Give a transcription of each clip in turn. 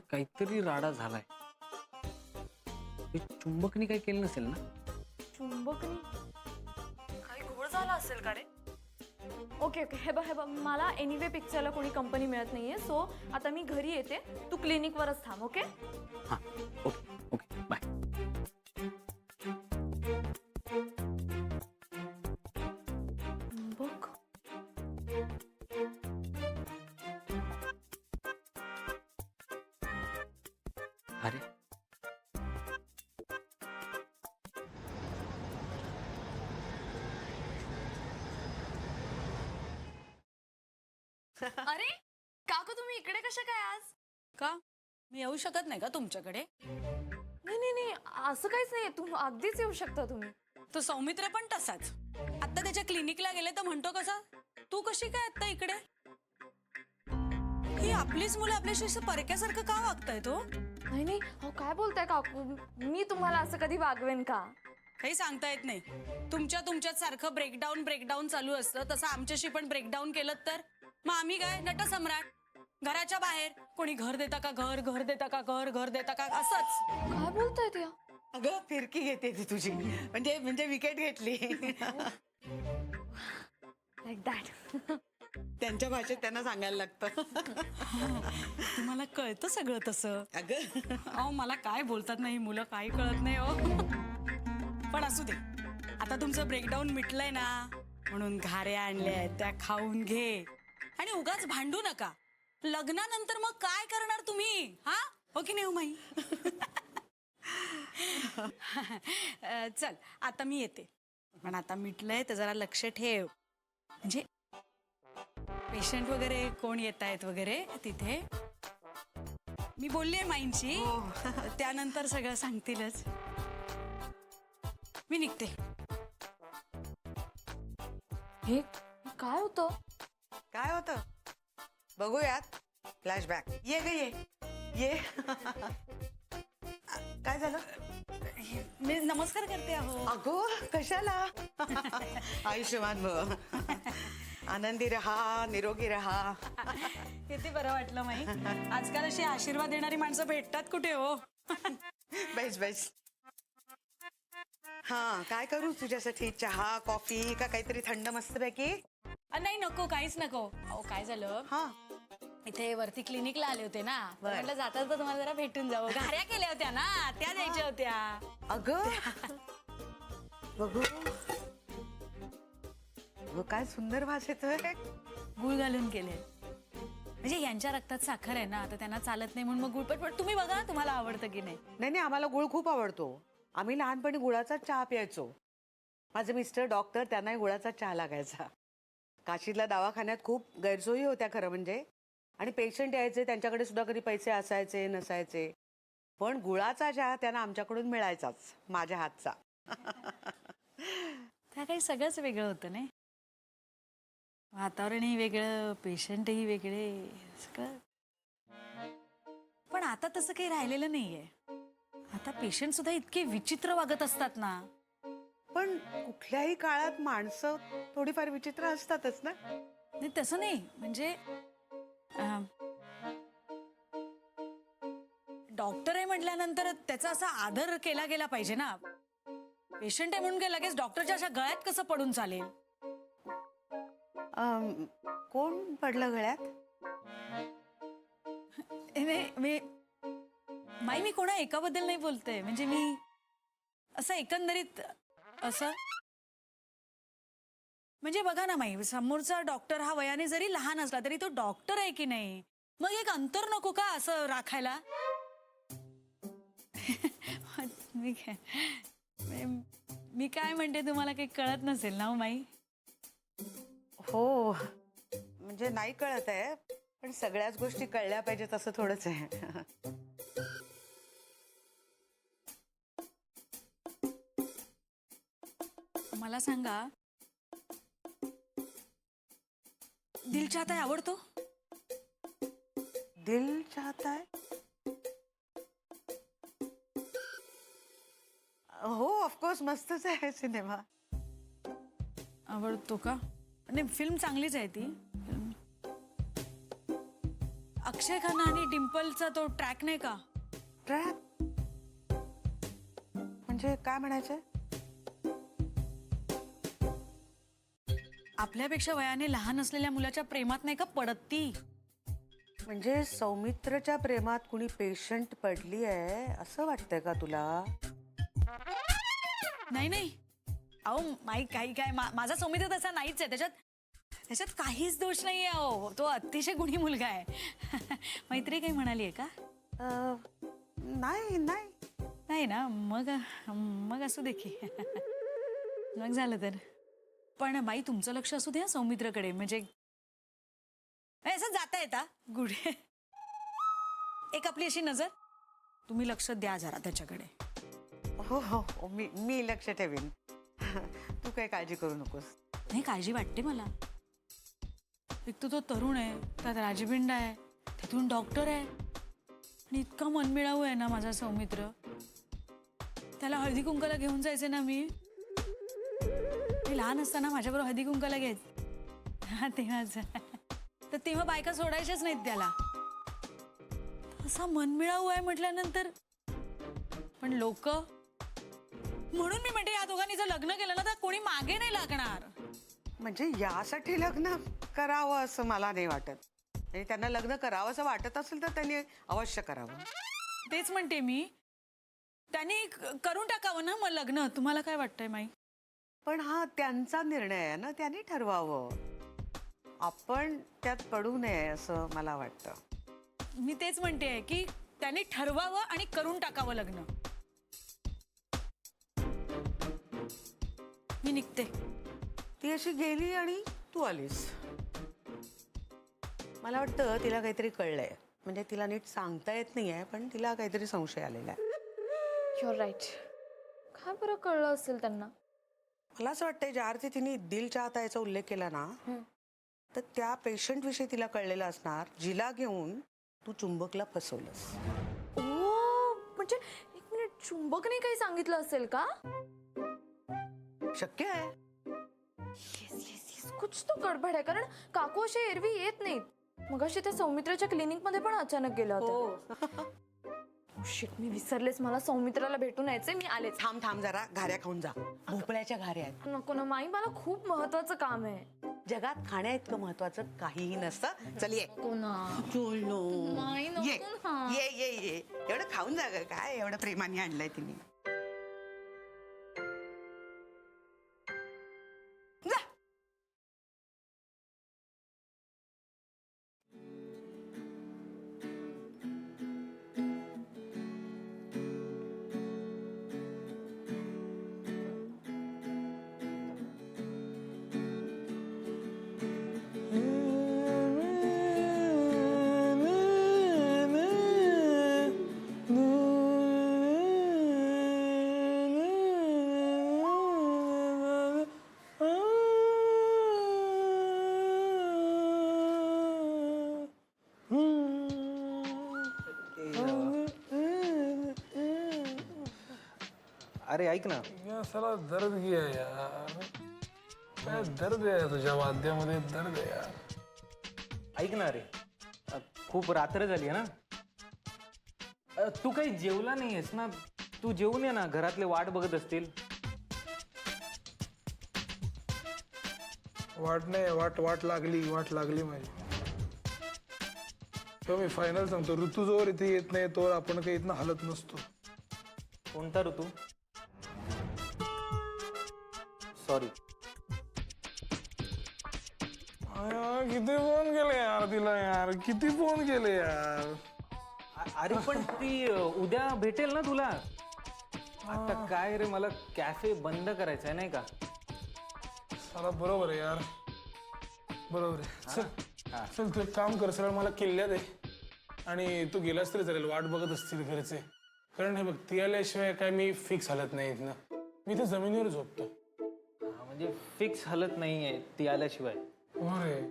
काहीतरी राडा झालाय. हे चुंबकनी काही केलं नसेल ना? चुंबकनी काही घोळ झाला असेल का रे? ओके ओके, हे बघ मला एनिवे पिक्चरला कोणी कंपनी मिळत नाहीये, सो आता मी घरी येते, तू क्लिनिकवरच थांब. ओके हां, ओके ओके, बाय. बघ. अरे अरे काकू, तुम्ही इकडे कशा काय आज? का मी येऊ शकत नाही का तुमच्याकडे? नाही नाही नाही, असं काहीच नाही, तू अगदीच येऊ शकता तुम्ही. तो सौमित्र पण तसाच. आता त्याच्या क्लिनिकला गेले तर म्हणतो कसा, तू कशी काय आता इकडे? ही आपलीच मुलं आपल्याशी असं परक्यासारखं का वागताय तो? नाही नाही, अहो काय बोलताय काकू, मी तुम्हाला असं कधी वागवेन का? काही सांगता येत नाही. तुमच्यात सारखं ब्रेकडाऊन चालू असतं, तसं आमच्याशी पण ब्रेकडाऊन केलं तर मग आम्ही काय नटसम्राट? घराच्या बाहेर कोणी घर देता का, घर देता का, घर देता का, असंच. काय बोलताय त्या? अगं फिरकी घेते ती तुझी, म्हणजे विकेट घेतली. Like that. त्यांच्या भाषेत त्यांना सांगायला लागतं. तुम्हाला कळतं सगळं तसं. अगं अहो मला काय बोलतात नाही मुलं, काही कळत नाही हो. पण असू दे, आता तुमचं ब्रेकडाऊन मिटलंय ना, म्हणून घाऱ्या आणल्या त्या खाऊन घे आणि उगाच भांडू नका. लग्नानंतर मग काय करणार तुम्ही, हा? हो की नाही हो माई? चल आता मी येते, पण आता मिटलंय तर जरा लक्ष ठेव. म्हणजे पेशंट वगैरे कोण येत आहेत वगैरे तिथे. मी बोललीये माईंशी, त्यानंतर सगळं सांगतीलच. मी निघते. हे काय होतं? काय होतं बघूयात. फ्लॅशबॅक. ये ग ये. काय झालं? मी नमस्कार करते अहो. अगो कशाला? आयुष्यमान भव, आनंदी रहा, निरोगी रहा. किती बरं वाटलं माई. आजकाल अशी आशीर्वाद देणारी माणसं भेटतात कुठे हो. बैस. हा काय करू तुझ्यासाठी? चहा कॉफी का काहीतरी थंड मस्तपैकी? नाही नको, काहीच नको. अहो काय झालं, हा इथे वरती क्लिनिकला आले होते ना, तर बर. म्हटलं जातात तर तुम्हाला जरा भेटून जावं. घाऱ्या केल्या होत्या ना, त्या द्यायच्या होत्या. अगं बघू काय सुंदर वास येतोय. गुळ घालून केले. म्हणजे यांच्या रक्तात साखर आहे ना, तर त्यांना चालत नाही म्हणून मग गुळपट. पण तुम्ही बघा तुम्हाला आवडतं की नाही. नाही आम्हाला गुळ खूप आवडतो. आम्ही लहानपणी गुळाचा चहा प्यायचो. माझे मिस्टर डॉक्टर, त्यांनाही गुळाचा चहा लागायचा. काशीतल्या दवाखान्यात खूप गैरसोयी होत्या खरं म्हणजे, आणि पेशंट यायचे त्यांच्याकडे सुद्धा कधी पैसे असायचे नसायचे, पण गुळाचा चहा त्यांना आमच्याकडून मिळायचाच, माझ्या हातचा. त्या काही सगळंच वेगळं होतं नाही. वातावरणही वेगळं, पेशंटही वेगळे, सगळं. पण आता तसं काही राहिलेलं नाहीये. आता पेशंट सुद्धा इतके विचित्र वागत असतात ना. पण कुठल्याही काळात माणसं थोडीफार विचित्र असतातच ना. नाही तसं नाही, म्हणजे डॉक्टर आहे म्हटल्यानंतर त्याचा असा आदर केला गेला पाहिजे ना. पेशंट आहे म्हणून काय लगेच डॉक्टरच्या अशा गळ्यात कसं पडून चालेल? कोण पडलं गळ्यात? मी कोणा एकाबद्दल नाही बोलते, म्हणजे मी असं एकंदरीत असं. म्हणजे बघा ना माई, समोरचा डॉक्टर हा वयाने जरी लहान असला तरी तो डॉक्टर आहे की नाही. मग एक अंतर नको का असं राखायला? मी काय म्हणते तुम्हाला काही कळत नसेल ना हो माई. हो म्हणजे नाही कळत आहे, पण सगळ्याच गोष्टी कळल्या पाहिजेत असं थोडंच आहे. मला सांगा, दिल चाहता है आवडतो? दिल चाहता है? हो ऑफकोर्स मस्तच आहे सिनेमा. आवडतो का? नाही फिल्म चांगलीच आहे ती. अक्षय खन्ना आणि डिम्पलचा तो ट्रॅक नाही का? ट्रॅक म्हणजे काय म्हणायचंय? आपल्यापेक्षा वयाने लहान असलेल्या मुलाच्या प्रेमात नाही का पडत ती? म्हणजे सौमित्रच्या प्रेमात कुणी पेशंट पडली आहे असं वाटतंय का तुला? नाही नाही, अहो माई काही काय माझा सौमित्र तसा नाहीच आहे. त्याच्यात काहीच दोष नाहीये. अहो तो अतिशय गुणी मुलगा आहे. मैत्री काही म्हणाली आहे का? नाही नाही. नाही ना, मग असू दे की. मग झालं तर. पण माई तुमचं लक्ष असू द्या सौमित्रकडे. म्हणजे असं जाता येता गुढे एक आपली अशी नजर, तुम्ही लक्ष द्या जरा त्याच्याकडे. हो हो हो, मी लक्ष ठेवीन. तू काही काळजी करू नकोस. नाही काळजी वाटते मला. एक तो तरुण आहे, त्यात राजबिंडा आहे, तिथून डॉक्टर आहे आणि इतका मनमिळावू आहे ना माझा सौमित्र. त्याला हळदी कुंकाला घेऊन जायचे ना मी लहान असताना माझ्याबरोबर हळदी कुंकाला घ्यायचं तेव्हाच. तर तेव्हा बायका सोडायच्याच नाहीत त्याला. असा मनमिळावू आहे म्हटल्यानंतर. पण लोक म्हणून मी म्हणते या दोघांनी जर लग्न केलं ना तर कोणी मागे नाही लागणार. म्हणजे यासाठी लग्न करावं असं मला नाही वाटत. आणि त्यांना लग्न करावं असं वाटत असेल तर त्यांनी अवश्य करावं. तेच म्हणते मी, त्यांनी करून टाकावं ना मग लग्न. तुम्हाला काय वाटतंय माई? पण हा त्यांचा निर्णय आहे ना, त्यांनी ठरवावं. आपण त्यात पडू नये असं मला वाटतं. मी तेच म्हणते की त्यांनी ठरवावं आणि करून टाकावं लग्न. मी निघते. ती अशी गेली आणि तू आलीस. मला वाटतं तिला काहीतरी कळलंय. म्हणजे तिला नीट सांगता येत नाहीये, पण तिला काहीतरी संशय आलेला आहे. Your right. काय बरं कळलं असेल त्यांना? मला असं वाटतंय ज्या अर्थी तिने दिल चाहता याचा उल्लेख केला ना, तर त्या पेशंट विषयी तिला कळलेलं असणार, जिला घेऊन तू चुंबकला फसवलंस. ओ म्हणजे एक मिनिट, चुंबकने काही सांगितलं असेल का? शक्य आहे. येस येस येस, कुछ तो गडबड आहे. कारण काकू असे एरवी येत नाहीत. मगाशी त्या सौमित्राच्या क्लिनिक मध्ये पण अचानक गेला होता. शिट, मी विसरलेच. मला सौमित्राला भेटून यायचंय. मी आलेच. थांब जरा, घाऱ्या खाऊन जा. भोपळ्याच्या घाऱ्या आहेत. नको ना माई, मला खूप महत्वाचं काम आहे. जगात खाण्या इतकं महत्वाचं काहीही नसतं. चल ये. नको ना. नाही, नको ये ना. ये ये ये. एवढं खाऊन जा ग. काय एवढं प्रेमाने आणलंय तिने. जा. अरे ऐक ना, या साला दर्द गया यार. काय दर्द आहे तुझ्या वाद्यामध्ये, दर्द आहे यार. ऐक ना. अरे खूप रात्र झाली आहे ना. तू काही जेवला नाहीयेस ना. तू जेवून ये ना, घरातले वाट बघत असतील. वाट नाही, वाट लागली माझी. तेव्हा मी फायनल सांगतो, ऋतू जोवर इथे येत नाही तोवर आपण काही इथनं हलत नसतो. कोणता ऋतू? सॉरी. किती फोन केले यार तिला यार, किती फोन केले यार. अरे पण ती उद्या भेटेल ना तुला. आता काय रे, मला कॅफे बंद करायचा आहे नाही का. साला बरोबर आहे यार, बरोबर आहे. चल तू एक काम कर, सरळ मला किल्ल्यात आहे आणि तू गेलास तरी चालेल. वाट बघत असतील घरचे. कारण हे बघ, ती आल्याशिवाय काय मी फिक्स हलत नाही इथनं. मी तर जमिनीवर झोपतो. म्हणजे फिक्स हलत नाहीये ती आल्याशिवाय. अरे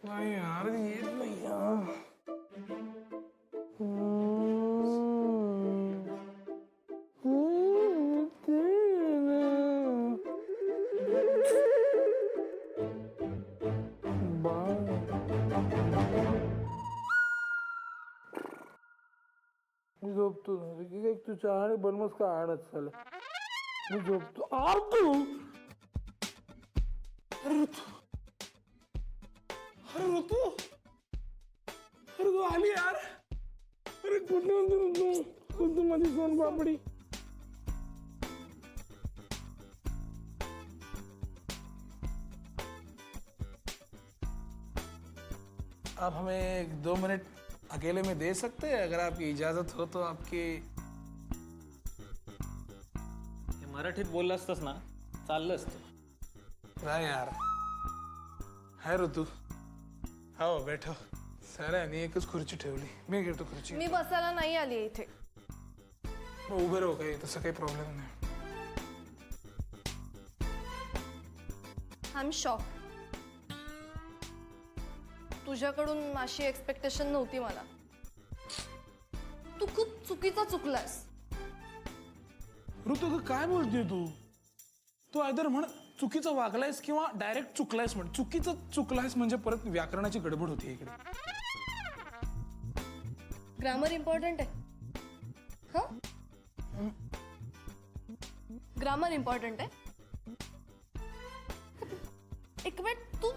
नाही यार, येत नाही यार. बाळ झोपतो एक तू चहा आणि बनमस का आणत चाल मी झोपतो तू अरे ऋतू अरे तू आली यार अरे कुठे होती ऋतू माझी सोन पापडी आप हमें 2 मिनट अकेले में दे सकते हैं अगर आपकी इजाजत हो तो आपकी हे मराठीत बोललं असतंस ना चाललं असतं. राय यार हाय ऋतू हो बैठो सगळ्यांनी एकच खुर्ची ठेवली मी घेतो खुर्ची मी बसायला नाही आली इथे. मग उभे राहू काही तसं काही प्रॉब्लेम नाही आय एम शॉक. तुझ्याकडून अशी एक्सपेक्टेशन नव्हती मला. तू खूप चुकीचा चुकलास. ऋतू काय बोलतेय तू आयदर म्हण चुकीचं वागलायस किंवा डायरेक्ट चुकलायस म्हण. चुकीचं चुकलायस म्हणजे परत व्याकरणाची गडबड होती इकडे. ग्रामर इम्पॉर्टंट आहे. हा ग्रामर इम्पॉर्टंट आहे. एक मिनिट तू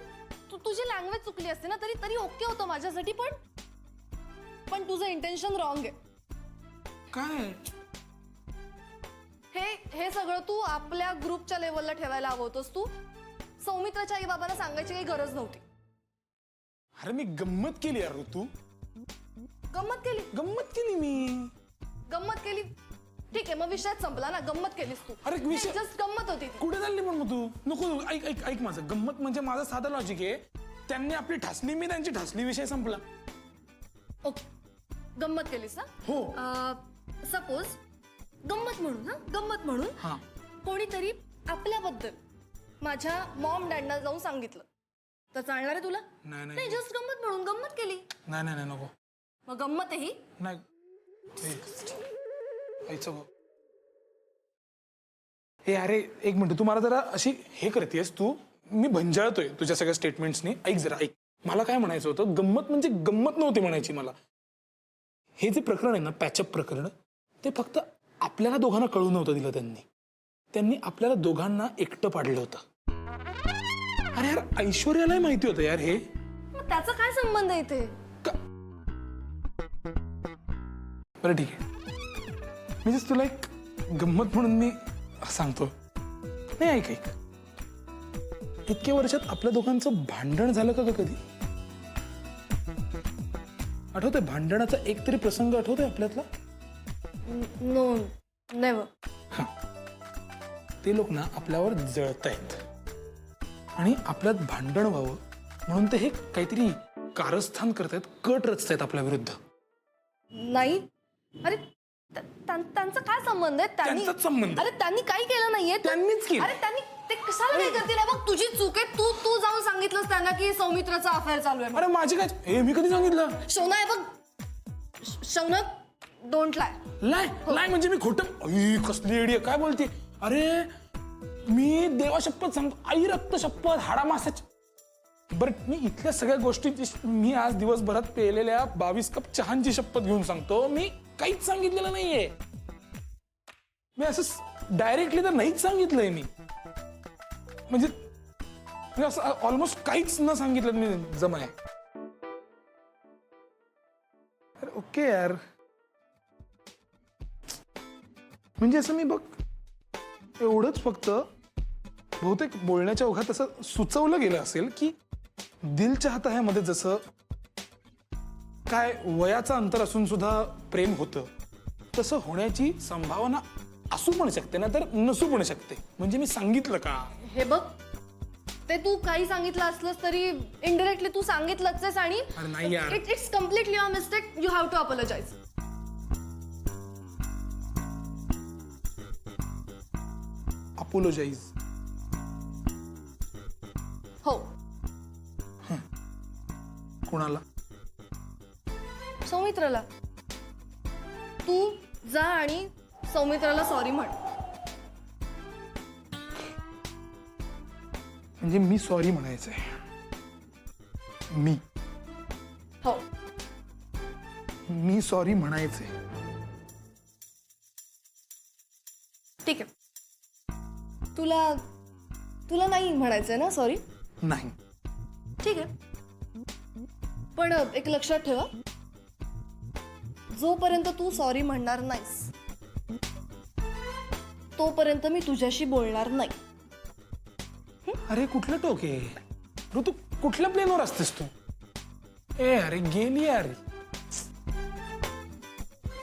तुझी लँग्वेज चुकली असते ना तरी ओके होतं माझ्यासाठी. पण तुझं इंटेन्शन रॉंग आहे. काय हे सगळं तू आपल्या ग्रुपच्या लेवलला ठेवायला हवं होतंस. तू सौमित्राच्या आई बाबांना सांगायची काही गरज नव्हती. अरे मी गंमत केली यार ऋतू गंमत केली मी गंमत केली. ठीक आहे मग विषयात संपला ना. गंमत केलीस तू. अरे विषय जस्ट गंमत होती ती. कुठे चालली पण मग तू नको ऐक ऐक ऐक माझं गंमत म्हणजे माझं साधं लॉजिक आहे. त्यांनी आपली ठासली मी त्यांची ठासली विषय संपला. ओके गंमत केलीस ना. हो सपोज गंमत म्हणून हा कोणीतरी आपल्याबद्दल माझ्या मॉम डॅडना जाऊन सांगितलं तर चालणार आहे तुला. नाही जस्ट गंमत म्हणून गंमत केली. नाही नको मग गंमत ही नाही हे अरे एक मिनिट तू मला जरा अशी हे करतेस तू. मी भंजाळतोय तुझ्या सगळ्या स्टेटमेंट्सनी. ऐक जरा ऐक मला काय म्हणायचं होतं. गंमत म्हणजे गंमत नव्हती म्हणायची मला. हे जे प्रकरण आहे ना पॅचअप प्रकरण ते फक्त आपल्याला दोघांना कळू नव्हतं दिलं. त्यांनी आपल्याला दोघांना एकटं पाडलं होतं. अरे यार ऐश्वर्यालाही माहिती होतं यार हे. मग त्याचा काय संबंध आहे इथे. बरं ठीक आहे मी जस्ट तुला एक गंमत म्हणून मी सांगतो. नाही ऐक ऐक इतक्या वर्षात आपल्या दोघांचं भांडण झालं का कधी आठवतंय. भांडणाचा एक तरी प्रसंग आठवतोय आपल्यातला. No never. हा ते लोक ना आपल्यावर जळतायत आणि आपल्यात भांडण व्हावं म्हणून ते हे काहीतरी कारस्थान करतायत. कट रचतायत आपल्या विरुद्ध. नाही अरे त्यांचा काय संबंध आहे. त्यांचाच संबंध. अरे त्यांनी काही केलं नाहीये. त्यांनीच केलं. अरे त्यांनी ते कशाला काय करतील. बघ तुझी चूक आहे. तू जाऊन सांगितलंस त्यांना की सौमित्राचा अफेअर चालू आहे. अरे माझी काय हे मी कधी सांगितलं. शौना आहे बघ. शौनक डोंट लाय. लाय म्हणजे मी खोटं कसली एडी काय बोलते. अरे मी देवा शपथ सांगतो. आई रक्त शपथ हाडा मासाची. बरं मी इथल्या सगळ्या गोष्टी मी आज दिवसभरात पेलेल्या 22 कप चहांची शपथ घेऊन सांगतो. मी काहीच सांगितलेलं नाहीये. मी असं डायरेक्टली तर नाहीच सांगितलंय. मी म्हणजे असं ऑलमोस्ट काहीच न सांगितलं मी जमाय. अरे ओके यार म्हणजे असं मी बघ एवढंच फक्त बहुतेक बोलण्याच्या ओघात असं सुचवलं गेलं असेल की दिल चाहता है मध्ये जसं काय वयाचं अंतर असून सुद्धा प्रेम होतं तसं होण्याची संभावना असू पण शकते ना तर नसू पण शकते. म्हणजे मी सांगितलं का. हे बघ ते तू काही सांगितलं असलंस तरी इनडायरेक्टली तू सांगितलंच आहेस. आणि अरे नाही यार it's completely your mistake. You have to apologize. Apologize. हो कोणाला. सौमित्राला. तू जा आणि सौमित्राला सॉरी म्हण. म्हणजे मी सॉरी म्हणायचंय. मी हो मी सॉरी म्हणायचंय. तुला तुला नाही म्हणायचंय ना सॉरी? नाही. ठीक आहे, पण एक लक्षात ठेवा, जोपर्यंत तू सॉरी म्हणणार नाहीस तोपर्यंत मी तुझ्याशी बोलणार नाही. अरे कुठलं टोक आहे ऋतू, कुठल्या प्लेनवर असतेस तू? ए अरे गेली अरे.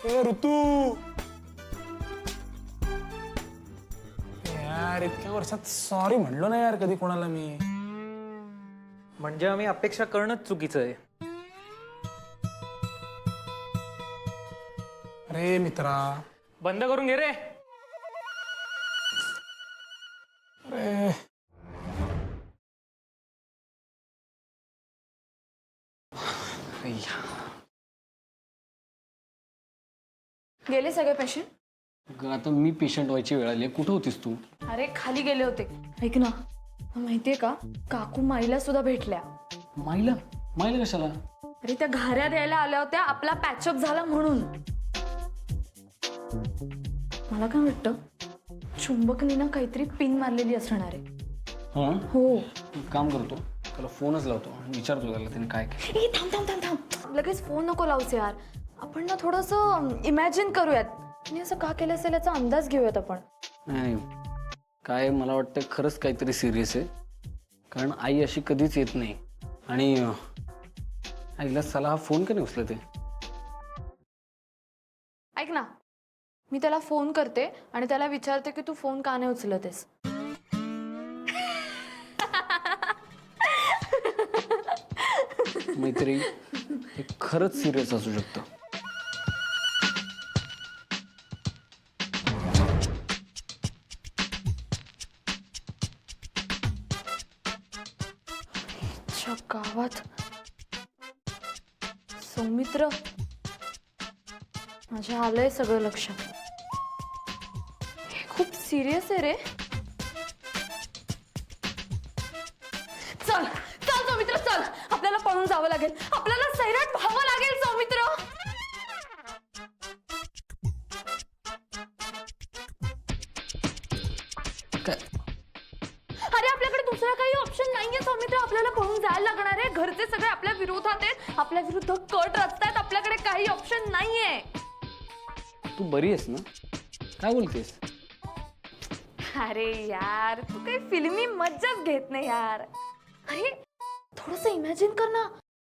ए ऋतू यार, इतक्या वर्षात सॉरी म्हणलो नाही यार कधी कोणाला मी. म्हणजे आम्ही अपेक्षा करणंच चुकीचं आहे. अरे मित्रा, बंद करून घे रे. अरे गेले सगळे पेशंट? अगं, आता मी पेशंट व्हायची वेळ आली. कुठं होतीस तू? अरे खाली गेले होते. ऐक ना, माहितीये का, काकू माईला सुद्धा भेटल्या. माईला? माईला कशाला? अरे त्या घाऱ्या द्यायला आल्या होत्या आपला पॅचअप झाला म्हणून. मला काय वाटतं, चुंबकनी ना काहीतरी पिन मारलेली असणार आहे. हा, हो. एक काम करतो, त्याला फोनच लावतो आणि विचारतो त्याला त्याने काय केलं. ए थांब थांब थांब थांब, लगेच फोन नको लावूस यार. आपण ना थोडंसं इमॅजिन करूयात आणि असं का केलं असेल याचा अंदाज घेऊयात आपण. नाही, काय मला वाटतं खरंच काहीतरी सिरियस आहे, कारण आई अशी कधीच येत नाही. आणि आईला साला हा फोन का नाही उचलत आहे? ऐक ना, मी त्याला फोन करते आणि त्याला विचारते की तू फोन का नाही उचलतेस. मैत्री, हे खरंच सिरियस असू शकतं. अच्छा, गावात सौमित्र, माझ्या आलंय सगळं लक्षात. हे खूप सिरियस आहे रे. चल चल सौमित्र, चल, आपल्याला पळून जावं लागेल, आपल्याला सैराट व्हावं लागेल सौमित्र. काय? अरे आपल्याकडे दुसरा काही ऑप्शन नाहीये सौमित्र, आपल्याला पळून जायला लागणार आहे. घरचे सगळे आपल्या विरोधात आहेत, आपल्या विरुद्ध कट रचतायत, आपल्याकडे काही ऑप्शन नाहीये. तू बरी आहेस ना? काय बोलतेस? अरे यार, तू काही फिल्मी मज्जाच घेत नाही यार. अरे थोडंसं इमॅजिन कर ना,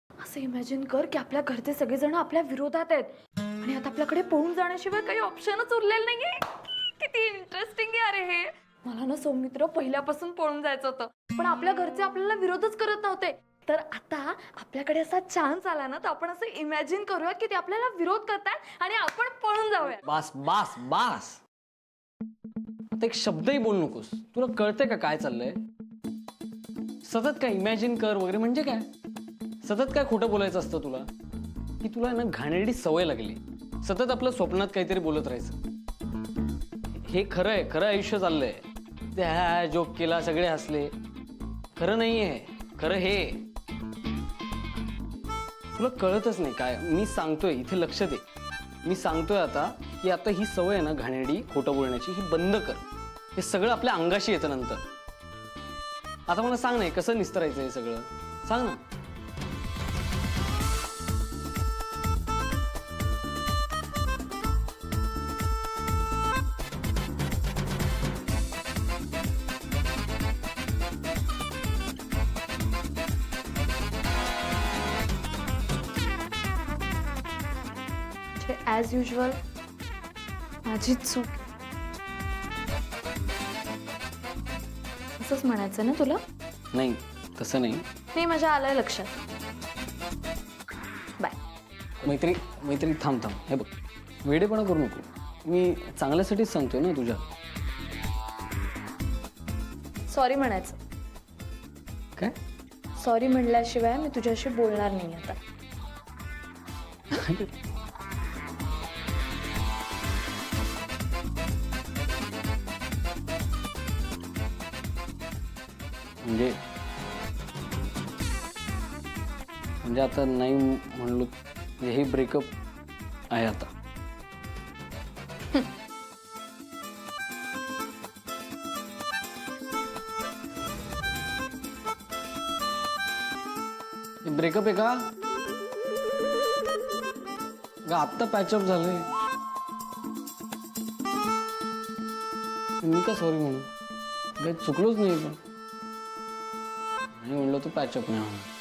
असं इमॅजिन कर की आपल्या घरचे सगळेजण आपल्या विरोधात आहेत आणि आता आपल्याकडे पळून जाण्याशिवाय काही ऑप्शनच उरलेलं नाहीये. किती इंटरेस्टिंग आहे अरे हे. मला ना सौमित्र पहिल्यापासून पळून जायचं होतं, पण आपल्या घरचे आपल्याला विरोधच करत नव्हते. तर आता आपल्याकडे असा चान्स आला ना, तर आपण असं इमॅजिन करूया की ते आपल्याला विरोध करतात आणि आपण पळून जाऊया. बास बास बास, आता एक शब्दही बोलू नकोस. तुला कळतंय का काय चाललंय? सतत काय इमॅजिन कर वगैरे म्हणजे काय? सतत काय खोटं बोलायचं असतं तुला? की तुला ना घाणेरडी सवय लागली, सतत आपलं स्वप्नात काहीतरी बोलत राहायचं. हे खरं आहे, खरं आयुष्य चाललंय. त्या जोक केला, सगळे हसले. खरं नाहीये, खरं हे. तुला कळतच नाही काय मी सांगतोय. इथे लक्ष दे, मी सांगतोय आता की आता ही सवय आहे ना घाणेरडी खोटं बोलण्याची, ही बंद कर. हे सगळं आपल्या अंगाशी येतं नंतर. आता मला सांग नाही कसं निस्तरायचं हे सगळं, सांग ना. ॲज युजल माझी चूक. असंच म्हणायचं ना तुला? नाही तसं नाही. नाही, माझ्या आलंय लक्षात. बाय. मैत्री मैत्री, थांब थांब. हे बघ, वेडेपणा करू नको. मी चांगल्यासाठीच सांगतोय ना तुझ्या. सॉरी म्हणायचं. काय? सॉरी म्हणल्याशिवाय मी तुझ्याशी बोलणार नाही आता. म्हणजे म्हणजे आता नाही म्हणलो, हे ब्रेकअप आहे आता. ब्रेकअप आहे का? आत्ता पॅचअप झालंय. मी का सॉरी म्हणू? काही चुकलोच नाही पण. नाही म्हणलं तू पॅचअप नाही म्हणून.